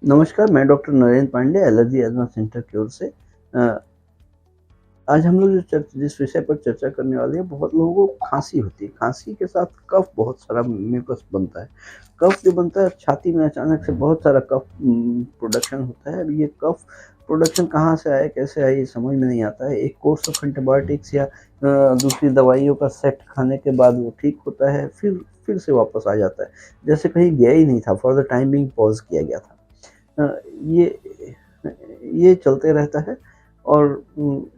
नमस्कार, मैं doctor Narendra Pandey allergy asthma centre की ओर से। आज हम लोग जिस विषय पर चर्चा करने वाले हैं, बहुत लोगों को खाँसी होती है। खाँसी के साथ कफ बहुत सारा म्यूकस बनता है। कफ जो बनता है, छाती में अचानक से बहुत सारा कफ प्रोडक्शन होता है। अब ये कफ प्रोडक्शन कहाँ से आया, कैसे आया, ये समझ में नहीं आता है। एक कोर्स ऑफ एंटीबायोटिक्स या दूसरी दवाइयों का सेट खाने के बाद वो ठीक होता है, फिर से वापस आ जाता है। जैसे कहीं गया ही नहीं था, for the time being pause किया गया था। ये चलते रहता है और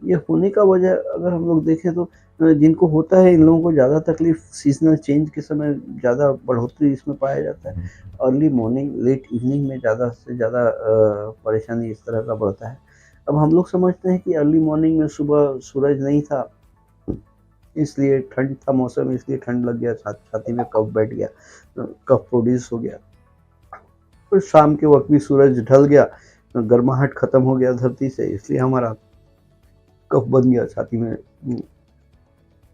ये होने का वजह अगर हम लोग देखें तो जिनको होता है इन लोगों को ज़्यादा तकलीफ सीज़नल चेंज के समय ज़्यादा बढ़ोतरी इसमें पाया जाता है। अर्ली मॉर्निंग, लेट इवनिंग में ज़्यादा से ज़्यादा परेशानी इस तरह का बढ़ता है। अब हम लोग समझते हैं कि अर्ली मॉर्निंग में सुबह सूरज नहीं था, इसलिए ठंड था मौसम, इसलिए ठंड लग गया, छाती में कफ बैठ गया, कफ प्रोड्यूस हो गया। फिर शाम के वक़्त भी सूरज ढल गया, गर्माहट खत्म हो गया धरती से, इसलिए हमारा कफ बन गया, छाती में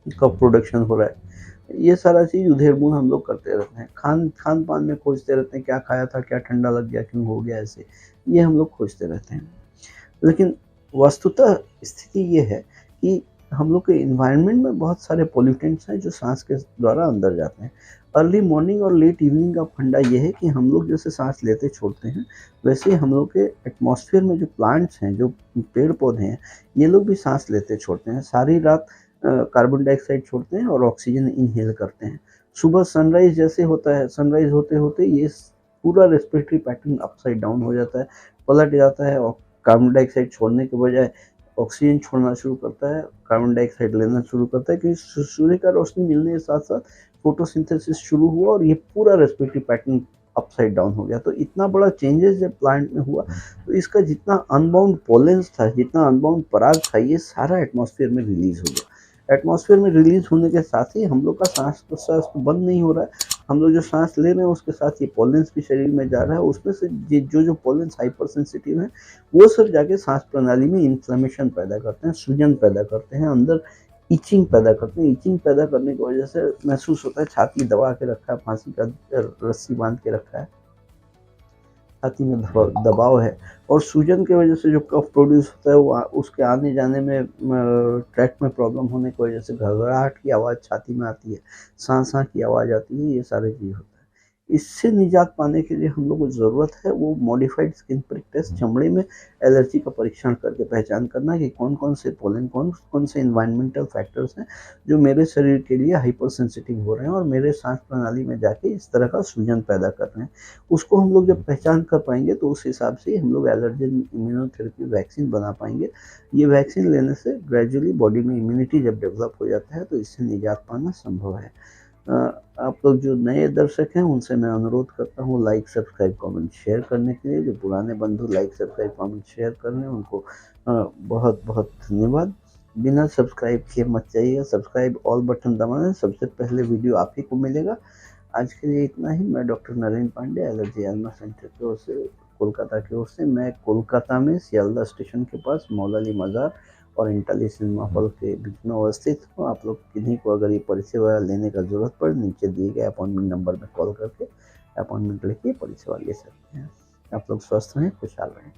कफ प्रोडक्शन हो रहा है। ये सारा चीज़ उधेड़-बुन हम लोग करते रहते हैं। खान-पान में खोजते रहते हैं, क्या खाया था, क्या ठंडा लग गया, क्यों हो गया ऐसे? ये हम लोग खोजते रहते हैं। लेकिन वस्तुतः स्थिति ये है कि हम लोग के एनवायरनमेंट में बहुत सारे पॉल्यूटेंट्स हैं जो सांस के द्वारा अंदर जाते हैं। अर्ली मॉर्निंग और लेट इवनिंग का फंडा ये है कि हम लोग जैसे सांस लेते छोड़ते हैं, वैसे ही हम लोग के एटमॉस्फेयर में जो प्लांट्स हैं, जो पेड़ पौधे हैं, ये लोग भी सांस लेते छोड़ते हैं। सारी रात कार्बन डाइऑक्साइड छोड़ते हैं और ऑक्सीजन इनहेल करते हैं। सुबह सनराइज जैसे होता है, सनराइज होते होते ये पूरा रेस्पिरेटरी पैटर्न अपसाइड डाउन हो जाता है, पलट जाता है और कार्बन डाइऑक्साइड छोड़ने के बजाय ऑक्सीजन छोड़ना शुरू करता है, कार्बन डाइऑक्साइड लेना शुरू करता है, क्योंकि सूर्य का रोशनी मिलने के साथ-साथ फोटोसिंथेसिस शुरू हुआ और ये पूरा रेस्पिरेटरी पैटर्न अपसाइड डाउन हो गया। तो इतना बड़ा चेंजेस जब प्लांट में हुआ, तो इसका जितना अनबाउंड पोलेन्स था, जितना अनबाउंड पराग था, ये सारा एटमॉस्फेयर में रिलीज़ हो गया। एटमॉस्फेयर में रिलीज़ होने के साथ ही हम लोग का सांस-प्रश्वास तो बंद नहीं हो रहा है। हम लोग जो सांस ले रहे हैं उसके साथ ये पोलेन्स भी शरीर में जा रहा है, उसमें से जो पोलेन्स हाइपर सेंसिटिव हैं, वो सब जाके सांस प्रणाली में इन्फ्लेमेशन पैदा करते हैं, सूजन पैदा करते हैं, अंदर इचिंग पैदा करते हैं। इचिंग पैदा करने की वजह से महसूस होता है छाती दबा के रखा है, फांसी का रस्सी बांध के रखा है, छाती में दबाव है और सूजन की वजह से जो कफ प्रोड्यूस होता है वो उसके आने जाने में ट्रैक में प्रॉब्लम होने की वजह से घड़घड़ाहट की आवाज़ छाती में आती है, साँ-साँ की आवाज़ आती है, ये सारी चीज़ होता है। इससे निजात पाने के लिए हम लोग को ज़रूरत है वो मॉडिफाइड स्किन प्रिक टेस्ट, चमड़े में एलर्जी का परीक्षण करके पहचान करना कि कौन-कौन से पोलन, कौन-कौन से एनवायरमेंटल फैक्टर्स हैं जो मेरे शरीर के लिए हाइपर सेंसिटिव हो रहे हैं और मेरे सांस प्रणाली में जाके इस तरह का सूजन पैदा कर रहे हैं। उसको हम लोग जब पहचान कर पाएँगे तो उस हिसाब से हम लोग एलर्जन इम्यूनोथेरेपी वैक्सीन बना पाएँगे। ये वैक्सीन लेने से ग्रेजुअली बॉडी में इम्यूनिटी जब डेवलप हो जाता है तो इससे निजात पाना संभव है। अ, आप लोग जो नए दर्शक हैं उनसे मैं अनुरोध करता हूँ लाइक, सब्सक्राइब, कमेंट, शेयर करने के लिए। जो पुराने बंधु लाइक, सब्सक्राइब, कमेंट, शेयर कर रहे हैं उनको बहुत-बहुत धन्यवाद। बिना सब्सक्राइब किए मत जाइए, सब्सक्राइब ऑल बटन दबाएँ, सबसे पहले वीडियो आप ही को मिलेगा। आज के लिए इतना ही। मैं doctor Narendra Pandey allergy asthma centre की ओर से, कोलकाता की ओर से। मैं कोलकाता में सियालदह स्टेशन के पास मौलाली मज़ार और इंटाली सिनेमा हॉल के बीच में अवस्थित हूँ। आप लोग किन्हीं को अगर ये परिसेवा लेने का ज़रूरत पड़े, नीचे दिए गए अपॉइंटमेंट नंबर में कॉल करके अपॉइंटमेंट लेके परिसेवा ले सकते हैं। आप लोग स्वस्थ रहें, खुशहाल रहें।